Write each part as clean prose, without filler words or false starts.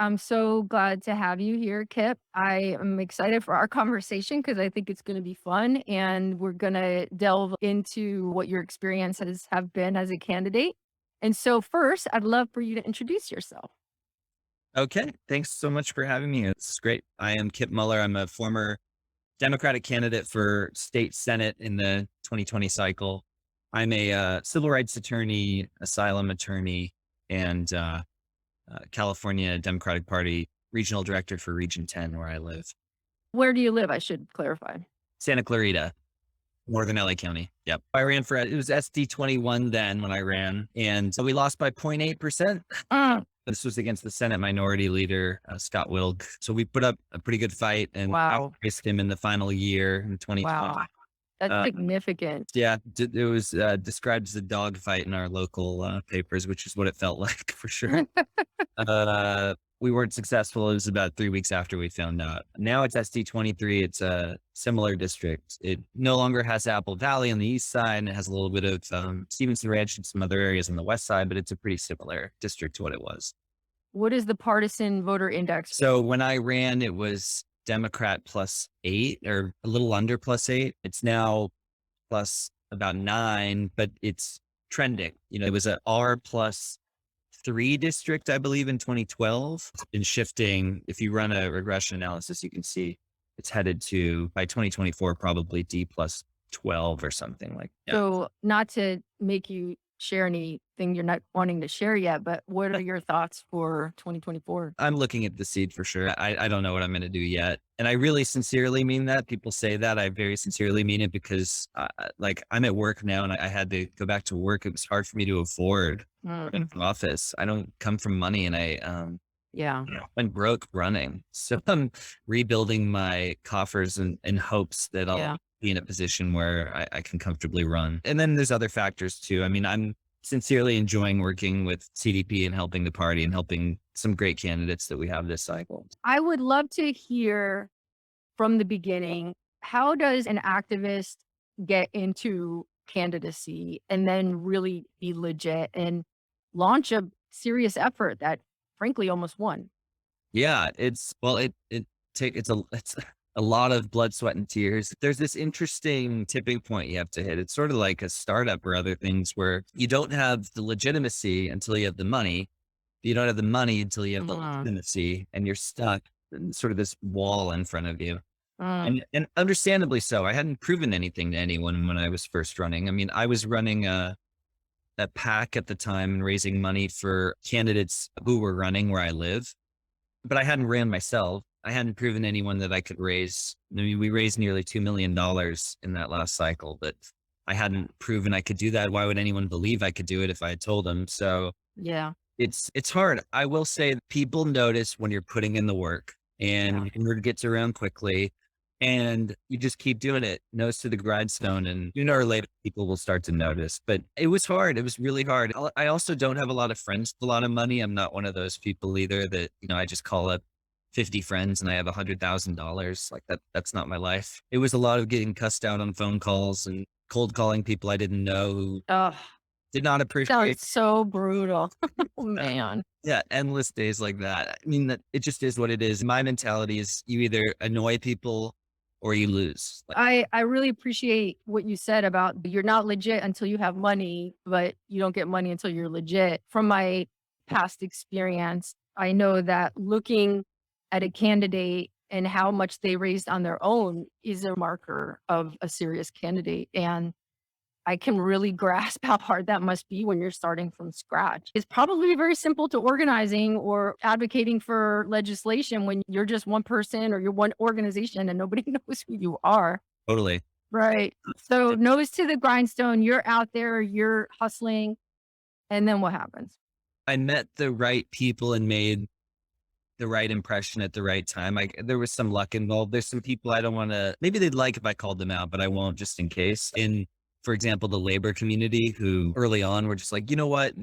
I'm so glad to have you here, Kipp. I am excited for our conversation because I think it's going to be fun and we're going to delve into what your experiences have been as a candidate. And so, first, I'd love for you to introduce yourself. Okay. Thanks so much for having me. It's great. I am Kipp Mueller. I'm a former Democratic candidate for state Senate in the 2020 cycle. I'm a civil rights attorney, asylum attorney, and California Democratic Party regional director for Region 10, where I live. Where do you live? I should clarify. Santa Clarita, Northern LA County. Yep. I ran for it was SD 21 then when I ran, and we lost by 0.8%. Mm, This was against the Senate Minority Leader, Scott Wilk. So we put up a pretty good fight and wow. outpaced him in the final year in 2020. Wow. That's Uh, significant. yeah, it was described as a dogfight in our local papers, which is what it felt like for sure. We weren't successful. It was about 3 weeks after we found out. Now it's SD 23. It's a similar district. It no longer has Apple Valley on the east side, and it has a little bit of Stevenson Ranch and some other areas on the west side, but it's a pretty similar district to what it was. What is the partisan voter index? So when I ran, it was Democrat +8 or a little under +8. It's now plus about 9, but it's trending. It was a R+3 district, I believe, in 2012. It's been shifting. If you run a regression analysis, you can see it's headed to, by 2024, probably D+12 or something like that. So, not to make you share anything you're not wanting to share yet, but what are your thoughts for 2024? I'm looking at the seed for sure. I don't know what I'm going to do yet. And I really sincerely mean that. People say that. I very sincerely mean it because like I'm at work now and I had to go back to work. It was hard for me to afford Mm, an office. I don't come from money and I yeah. went broke running. So I'm rebuilding my coffers in hopes that I'll Yeah. be in a position where I can comfortably run. And then there's other factors too. I mean, I'm sincerely enjoying working with CDP and helping the party and helping some great candidates that we have this cycle. I would love to hear from the beginning, how does an activist get into candidacy and then really be legit and launch a serious effort that frankly almost won? Yeah, it's a lot of blood, sweat, and tears. There's this interesting tipping point you have to hit. It's sort of like a startup or other things where you don't have the legitimacy until you have the money. You don't have the money until you have the Mhm. legitimacy, and you're stuck in sort of this wall in front of you. Mm, And understandably so. I hadn't proven anything to anyone when I was first running. I mean, I was running a PAC at the time and raising money for candidates who were running where I live, but I hadn't ran myself. I hadn't proven anyone that I could raise. I mean, we raised nearly $2 million in that last cycle, but I hadn't proven I could do that. Why would anyone believe I could do it if I had told them? So yeah. it's hard. I will say that people notice when you're putting in the work Yeah. and word gets around quickly and you just keep doing it, nose to the grindstone, and sooner or later people will start to notice. But it was hard. It was really hard. I also don't have a lot of friends with a lot of money. I'm not one of those people either that, I just call up 50 friends and I have $100,000. Like that's not my life. It was a lot of getting cussed out on phone calls and cold calling people I didn't know who Oh, did not appreciate. sounds so brutal. Oh, man. Yeah, endless days like that. I mean, that it just is what it is. My mentality is you either annoy people or you lose. Like, I really appreciate what you said about you're not legit until you have money, but you don't get money until you're legit. From my past experience, I know that looking at a candidate and how much they raised on their own is a marker of a serious candidate. And I can really grasp how hard that must be when you're starting from scratch. It's probably very simple to organizing or advocating for legislation when you're just one person or you're one organization and nobody knows who you are. totally. Right. So nose to the grindstone, you're out there, you're hustling, and then what happens? I met the right people and made the right impression at the right time. There was some luck involved. There's some people I don't want to, maybe they'd like if I called them out, but I won't just in case. In, for example, the labor community who early on were just like, you know what,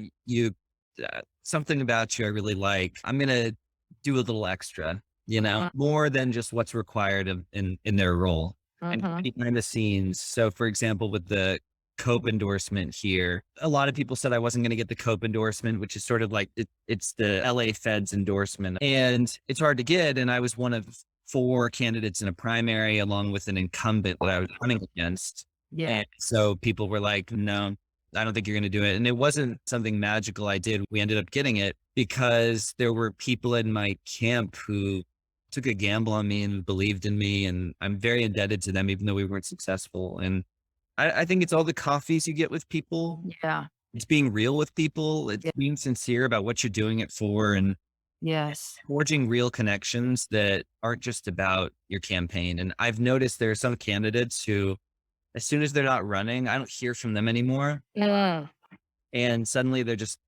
something about you I really like. I'm going to do a little extra, Mhm, more than just what's required in their role and mhm. behind the scenes. So for example, with the Cope endorsement here. A lot of people said I wasn't going to get the Cope endorsement, which is sort of like it's the LA Fed's endorsement. And it's hard to get. And I was one of 4 candidates in a primary, along with an incumbent that I was running against. Yeah. And so people were like, no, I don't think you're going to do it. And it wasn't something magical I did. We ended up getting it because there were people in my camp who took a gamble on me and believed in me. And I'm very indebted to them, even though we weren't successful. And I think it's all the coffees you get with people. Yeah. It's being real with people. It's Yeah. being sincere about what you're doing it for and Yes. forging real connections that aren't just about your campaign. And I've noticed there are some candidates who, as soon as they're not running, I don't hear from them anymore. Yeah. And suddenly there's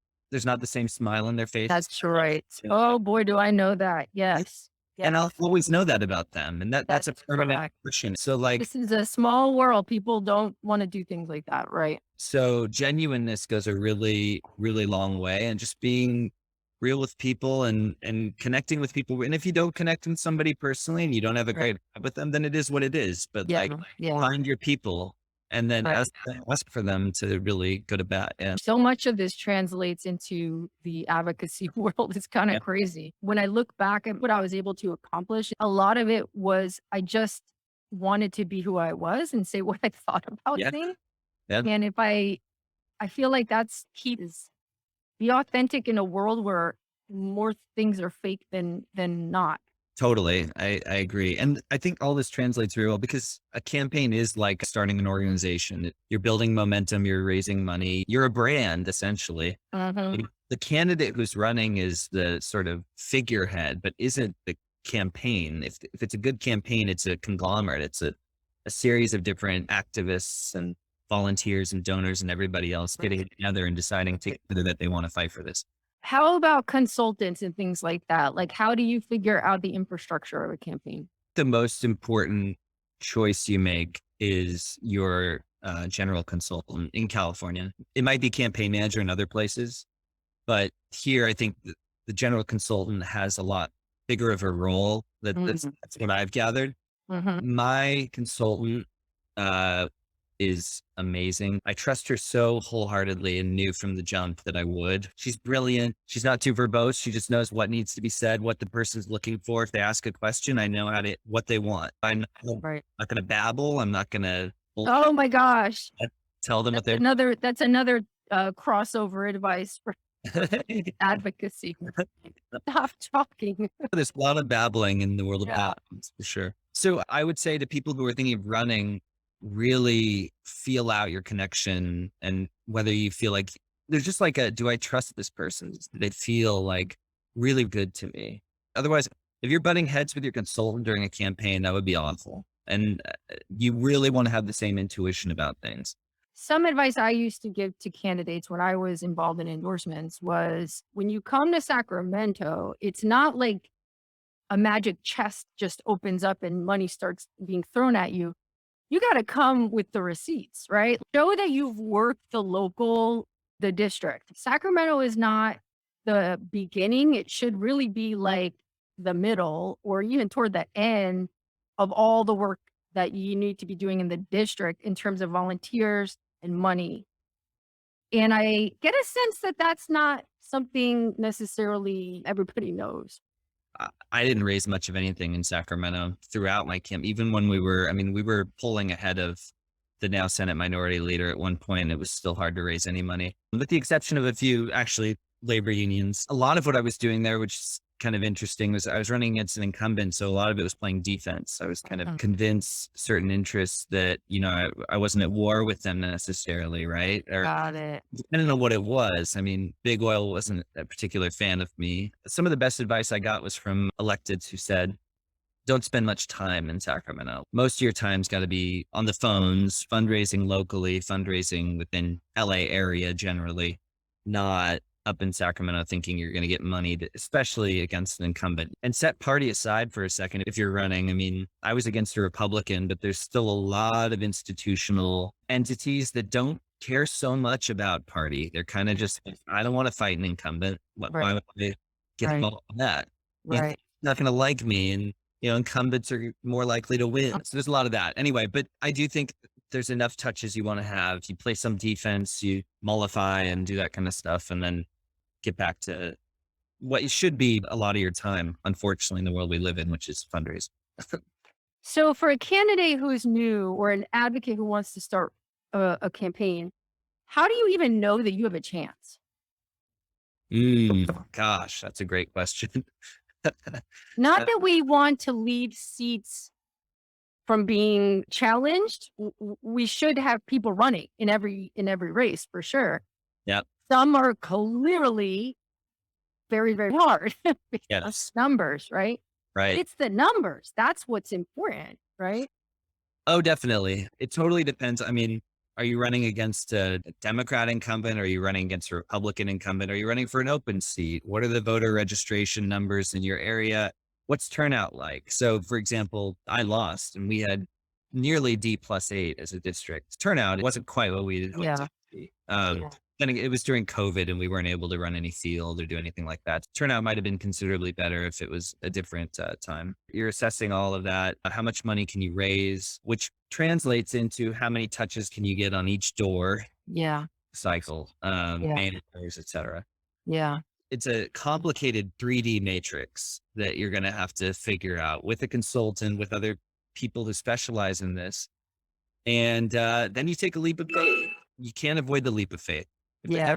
not the same smile on their face. That's right. Oh boy, do I know that. Yes. And I'll always know that about them. And that's a That's permanent correct. question. So like, This is a small world. People don't want to do things like that, right? so genuineness goes a really, really long way, and just being real with people and connecting with people. And if you don't connect with somebody personally and you don't have a great vibe with them, then it is what it is. But Yeah. like, Yeah. find your people and then Right. ask for them to really go to bat. Yeah. So much of this translates into the advocacy world. It's kind of Yeah. crazy. When I look back at what I was able to accomplish, a lot of it was I just wanted to be who I was and say what I thought about Yeah. things. Yeah. And if I feel like that's key is be authentic in a world where more things are fake than not. Totally. I agree. And I think all this translates very well because a campaign is like starting an organization. You're building momentum, you're raising money, you're a brand essentially. Mhm. The candidate who's running is the sort of figurehead, but isn't the campaign. If it's a good campaign, it's a conglomerate. It's a series of different activists and volunteers and donors and everybody else getting together and deciding together that they want to fight for this. How about consultants and things like that? Like, how do you figure out the infrastructure of a campaign? The most important choice you make is your general consultant in California. It might be campaign manager in other places, but here I think the general consultant has a lot bigger of a role. That's what I've gathered. Mhm. My consultant is amazing. I trust her so wholeheartedly and knew from the jump that I would. She's brilliant. She's not too verbose. She just knows what needs to be said, what the person's looking for. If they ask a question, I know what they want. I'm Right. not going to babble. I'm not going to Oh my gosh. tell them what they're That's another crossover advice for advocacy. Stop talking. There's a lot of babbling in the world of Yeah. advocacy, for sure. So I would say to people who are thinking of running, really feel out your connection and whether you feel like there's just like do I trust this person? Do they feel like really good to me? Otherwise, if you're butting heads with your consultant during a campaign, that would be awful. And you really want to have the same intuition about things. Some advice I used to give to candidates when I was involved in endorsements was when you come to Sacramento, it's not like a magic chest just opens up and money starts being thrown at you. You got to come with the receipts, right? Show that you've worked the district. Sacramento is not the beginning. It should really be like the middle or even toward the end of all the work that you need to be doing in the district in terms of volunteers and money. And I get a sense that that's not something necessarily everybody knows. I didn't raise much of anything in Sacramento throughout my camp. Even when we were polling ahead of the now Senate Minority Leader at one point. It was still hard to raise any money, with the exception of a few actually labor unions. A lot of what I was doing there, which is kind of interesting, was I was running against an incumbent. So a lot of it was playing defense. I was kind of convinced certain interests that, I wasn't at war with them necessarily, right? Or Got it. depending on what it was. I mean, big oil wasn't a particular fan of me. Some of the best advice I got was from electeds who said, don't spend much time in Sacramento. Most of your time's got to be on the phones, fundraising locally, fundraising within LA area generally, not up in Sacramento thinking you're going to get money, especially against an incumbent. And set party aside for a second if you're running. I mean, I was against a Republican, but there's still a lot of institutional entities that don't care so much about party. They're kind of just, I don't want to fight an incumbent. Why would they get involved in that? Right. Not going to like me. And incumbents are more likely to win. So there's a lot of that. Anyway, but I do think there's enough touches you want to have. You play some defense, you mollify and do that kind of stuff, and then get back to what should be a lot of your time, unfortunately, in the world we live in, which is fundraising. So for a candidate who's new or an advocate who wants to start a campaign, how do you even know that you have a chance? Gosh, that's a great question. Not that we want to leave seats from being challenged. We should have people running in every race for sure. Yep. Some are clearly very, very hard because Yes. numbers, right? Right. It's the numbers. That's what's important, right? Oh, definitely. It totally depends. I mean, are you running against a Democrat incumbent? Are you running against a Republican incumbent? Are you running for an open seat? What are the voter registration numbers in your area? What's turnout like? So, for example, I lost and we had nearly D+8 as a district. Turnout, it wasn't quite what we had hoped it Yeah. to be. Then it was during COVID and we weren't able to run any field or do anything like that. Turnout might have been considerably better if it was a different time. You're assessing all of that. How much money can you raise, which translates into how many touches can you get on each door Yeah. cycle, Yeah. managers, et cetera. Yeah. It's a complicated 3D matrix that you're going to have to figure out with a consultant, with other people who specialize in this. And then you take a leap of faith. You can't avoid the leap of faith. Yeah.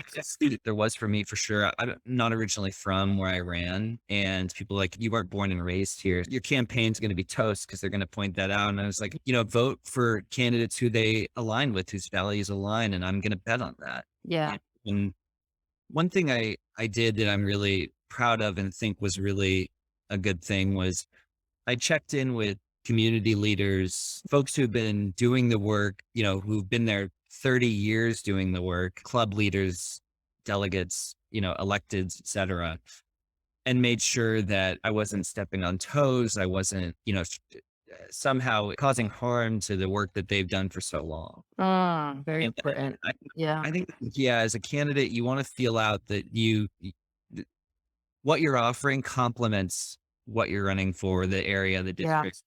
There was for me for sure. I'm not originally from where I ran, and people like, you weren't born and raised here. Your campaign's going to be toast because they're going to point that out. And I was like, vote for candidates who they align with, whose values align, and I'm going to bet on that. Yeah. And one thing I did that I'm really proud of and think was really a good thing was I checked in with community leaders, folks who've been doing the work, who've been there 30 years doing the work, club leaders, delegates, electeds, et cetera, and made sure that I wasn't stepping on toes. I wasn't, somehow causing harm to the work that they've done for so long. Very And important. I, Yeah. I think, as a candidate, you want to feel out that what you're offering complements what you're running for, the area, the Yeah. district,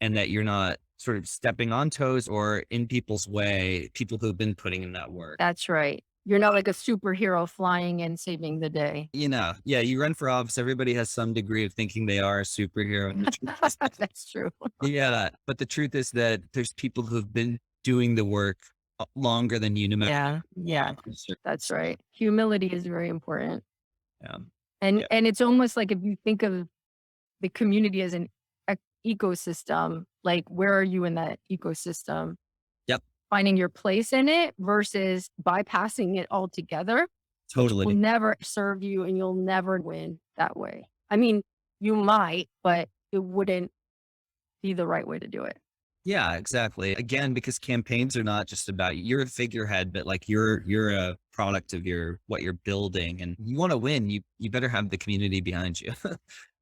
and that you're not sort of stepping on toes or in people's way, people who've been putting in that work. That's right. You're not like a superhero flying and saving the day. Yeah, you run for office. Everybody has some degree of thinking they are a superhero. And That's true. yeah, but the truth is that there's people who've been doing the work longer than you, no matter. Yeah. Yeah. That's right. Humility is very important. Yeah. And it's almost like if you think of the community as an ecosystem, like where are you in that ecosystem? Yep. Finding your place in it versus bypassing it altogether Totally. will never serve you and you'll never win that way. I mean, you might, but it wouldn't be the right way to do it. Yeah, exactly. Again, because campaigns are not just about you. You're a figurehead, but like you're a product of what you're building, and you want to win. You better have the community behind you.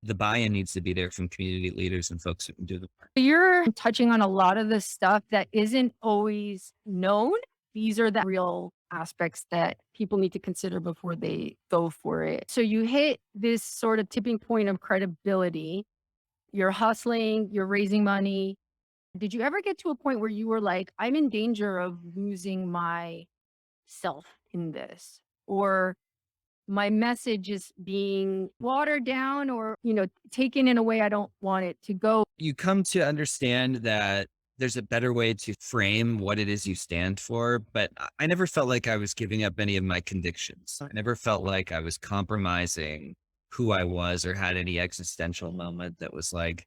The buy-in needs to be there from community leaders and folks who can do the work. You're touching on a lot of the stuff that isn't always known. These are the real aspects that people need to consider before they go for it. So you hit this sort of tipping point of credibility. You're hustling, you're raising money. Did you ever get to a point where you were like, I'm in danger of losing myself in this? Or my message is being watered down or, taken in a way I don't want it to go? You come to understand that there's a better way to frame what it is you stand for, but I never felt like I was giving up any of my convictions. I never felt like I was compromising who I was or had any existential moment that was like,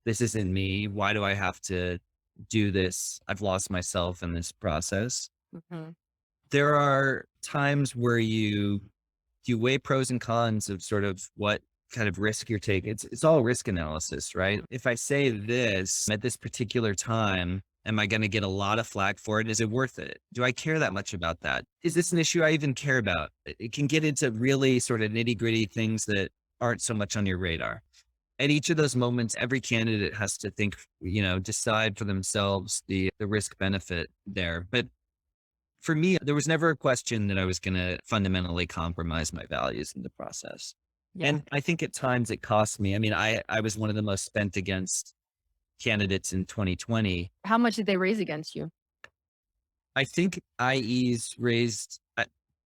this isn't me. Why do I have to do this? I've lost myself in this process. Mhm. There are times where you weigh pros and cons of sort of what kind of risk you're taking. It's all risk analysis, right? If I say this at this particular time, am I going to get a lot of flack for it? Is it worth it? Do I care that much about that? Is this an issue I even care about? It can get into really sort of nitty gritty things that aren't so much on your radar. At each of those moments, every candidate has to think, decide for themselves the risk benefit there. But for me, there was never a question that I was going to fundamentally compromise my values in the process. Yeah. And I think at times it cost me. I mean, I was one of the most spent against candidates in 2020. How much did they raise against you? I think IEs raised,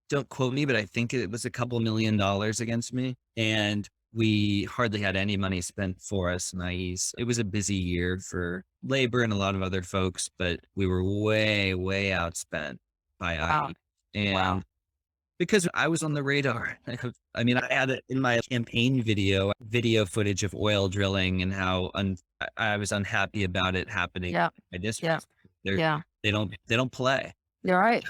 don't quote me, but I think it was a couple $1 million against me. And we hardly had any money spent for us in IEs. It was a busy year for labor and a lot of other folks, but we were way, way outspent by Wow. IE. And Wow. because I was on the radar. I mean, I had it in my campaign video footage of oil drilling and how I was unhappy about it happening Yeah. in my Yeah. district. They're, Yeah. they don't play. You're right.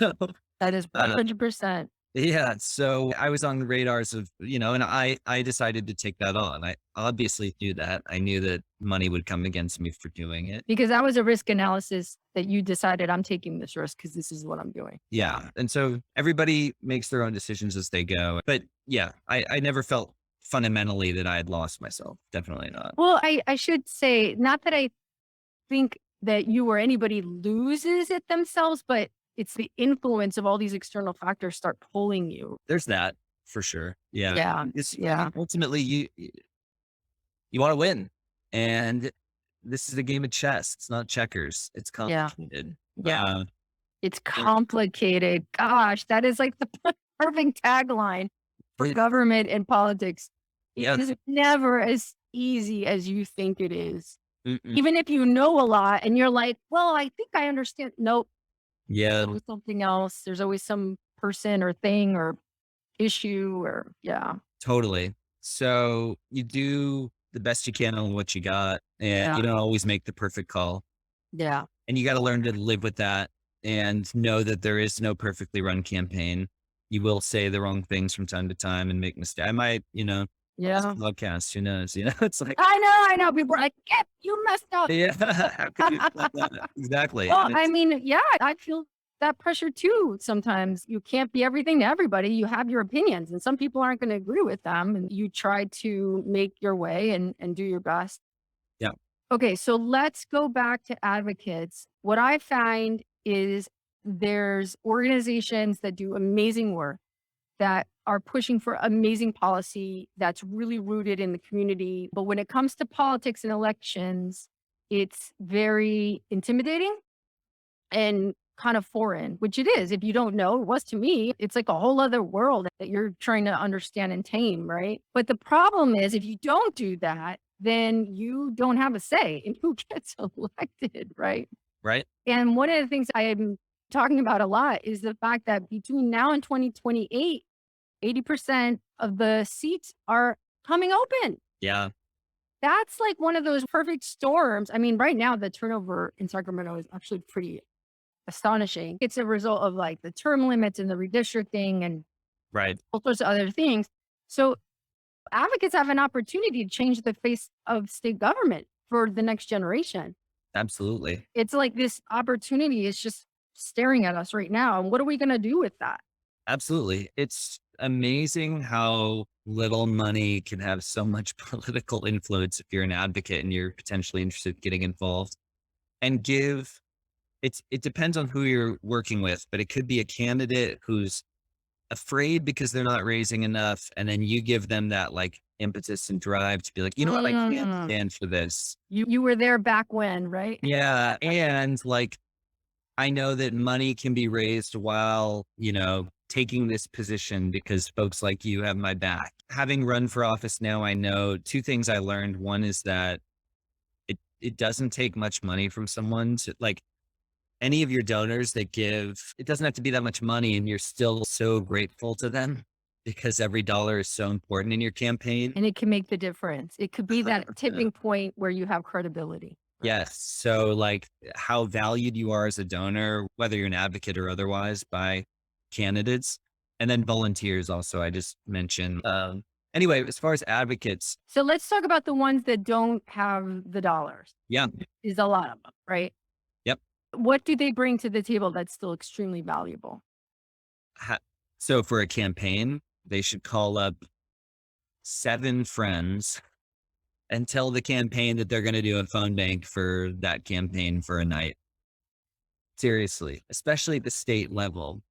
That is Uh, 100%. yeah. So I was on the radars of, and I decided to take that on. I obviously knew that. I knew that money would come against me for doing it. Because that was a risk analysis that you decided I'm taking this risk because this is what I'm doing. Yeah. And so everybody makes their own decisions as they go. But yeah, I never felt fundamentally that I had lost myself. Definitely not. Well, I should say, not that I think that you or anybody loses it themselves, but it's the influence of all these external factors start pulling you. There's that for sure. Yeah. Yeah. It's Yeah. ultimately you want to win. And this is a game of chess. It's not checkers. It's Yeah. complicated. Yeah. Uh, It's complicated. Gosh, that is like the perfect tagline for it- government and politics. It yeah. is never as easy as you think it is. Mm-mm. Even if you know a lot and you're like, well, I think I understand. Nope. Yeah. There's always something else. There's always some person or thing or issue or yeah. Totally. So you do the best you can on what you got, and you Yeah. don't always make the perfect call. Yeah. And you got to learn to live with that and know that there is no perfectly run campaign. You will say the wrong things from time to time and make mistakes. I might, this Yeah. podcast, who knows? It's like, I know. People are like, yep, you messed up. yeah, how could you do that? Exactly. Well, And I it's, mean, yeah, I feel that pressure too. Sometimes you can't be everything to everybody. You have your opinions, and some people aren't going to agree with them. And you try to make your way and do your best. yeah, Okay, so let's go back to advocates. What I find is there's organizations that do amazing work that are pushing for amazing policy that's really rooted in the community. But when it comes to politics and elections, it's very intimidating and kind of foreign, which it is. If you don't know, it was to me. It's like a whole other world that you're trying to understand and tame, right? But the problem is, if you don't do that, then you don't have a say in who gets elected, right? right. And one of the things I'm talking about a lot is the fact that between now and 2028, 80% of the seats are coming open. Yeah, That's like one of those perfect storms. I mean, right now, the turnover in Sacramento is actually pretty astonishing. It's a result of like the term limits and the redistricting and right. all sorts of other things. So advocates have an opportunity to change the face of state government for the next generation. Absolutely. It's like this opportunity is just staring at us right now. And what are we going to do with that? Absolutely. It's amazing how little money can have so much political influence if you're an advocate and you're potentially interested in getting involved and it depends on who you're working with, but it could be a candidate who's afraid because they're not raising enough. And then you give them that like impetus and drive to be like, you know what? I can't Mm. stand for this. You were there back when, right? Yeah. And like, I know that money can be raised while, taking this position because folks like you have my back. Having run for office now, I know two things I learned. One is that it doesn't take much money from someone to like any of your donors that give, it doesn't have to be that much money and you're still so grateful to them because every dollar is so important in your campaign. And it can make the difference. It could be that 100%. tipping point where you have credibility. Right? Yes. So like how valued you are as a donor, whether you're an advocate or otherwise by candidates and then volunteers also, I just mentioned. Anyway, as far as advocates, So let's talk about the ones that don't have the dollars. yeah. Is a lot of them, right? Yep. What do they bring to the table that's still extremely valuable? So for a campaign, they should call up 7 friends and tell the campaign that they're going to do a phone bank for that campaign for a night. Seriously, especially at the state level.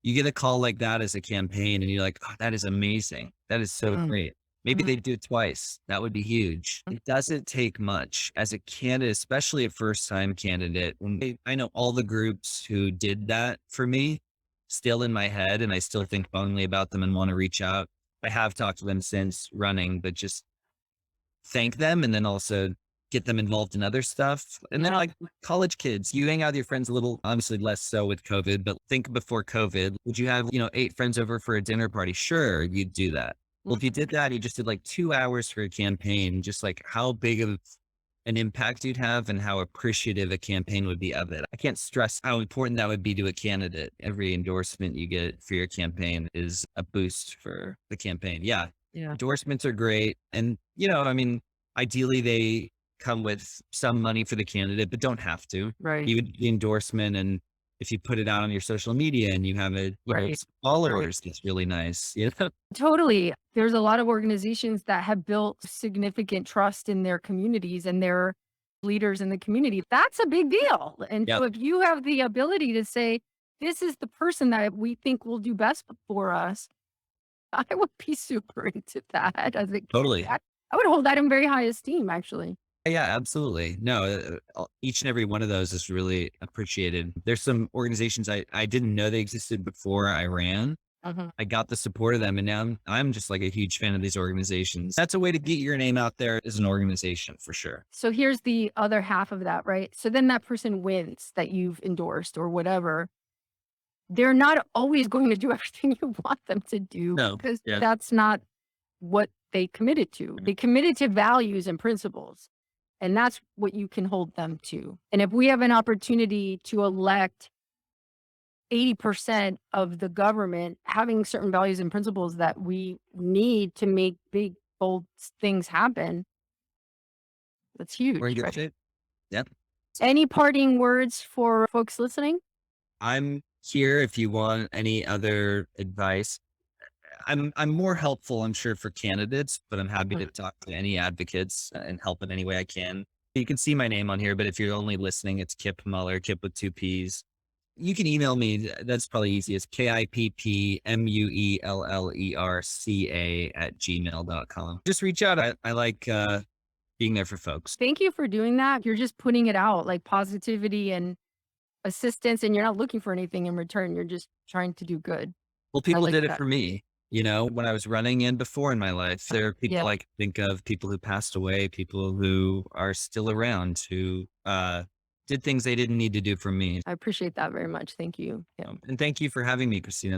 You get a call like that as a campaign and you're like, oh, that is amazing. That is so Mm. great. Maybe Mhm. they do it twice. That would be huge. It doesn't take much as a candidate, especially a first time candidate. I know all the groups who did that for me still in my head, and I still think fondly about them and want to reach out. I have talked to them since running, but just thank them and then also get them involved in other stuff. And then Yeah. like college kids, you hang out with your friends a little, obviously less so with COVID, but think before COVID, would you have, 8 friends over for a dinner party? Sure, you'd do that. Well, if you did that, you just did like 2 hours for a campaign, just like how big of an impact you'd have and how appreciative a campaign would be of it. I can't stress how important that would be to a candidate. Every endorsement you get for your campaign is a boost for the campaign. Yeah. Yeah. Endorsements are great. And, I mean, ideally they come with some money for the candidate, but don't have to. Right. Even the endorsement, and if you put it out on your social media and you have Right. some Right. followers, it's really nice. Totally. There's a lot of organizations that have built significant trust in their communities and their leaders in the community. That's a big deal. And Yeah, so if you have the ability to say, this is the person that we think will do best for us, I would be super into that as a totally. candidate. I would hold that in very high esteem, actually. Yeah, absolutely. No, each and every one of those is really appreciated. There's some organizations I didn't know they existed before I ran. Mhm. I got the support of them, and now I'm just like a huge fan of these organizations. That's a way to get your name out there as an organization for sure. So here's the other half of that, right? So then that person wins that you've endorsed or whatever. They're not always going to do everything you want them to do No, because yeah, that's not what they committed to. They committed to values and principles, and that's what you can hold them to. And if we have an opportunity to elect 80% of the government having certain values and principles that we need to make big, bold things happen, that's we're in huge, good right? shape. Yeah, Any parting words for folks listening? I'm here if you want any other advice. I'm more helpful, I'm sure, for candidates, but I'm happy to Mhm. talk to any advocates and help in any way I can. You can see my name on here, but if you're only listening, it's Kipp Mueller, Kipp with 2 P's. You can email me. That's probably easiest. KIPPMUELLERCA@gmail.com. Just reach out. I like being there for folks. Thank you for doing that. You're just putting it out like positivity and assistance, and you're not looking for anything in return. You're just trying to do good. Well, I people like did it that. for me. When I was running and before in my life, there are Yeah, people I can think of, people who passed away, people who are still around who did things they didn't need to do for me. I appreciate that very much. Thank you. Yeah. And thank you for having me, Christina.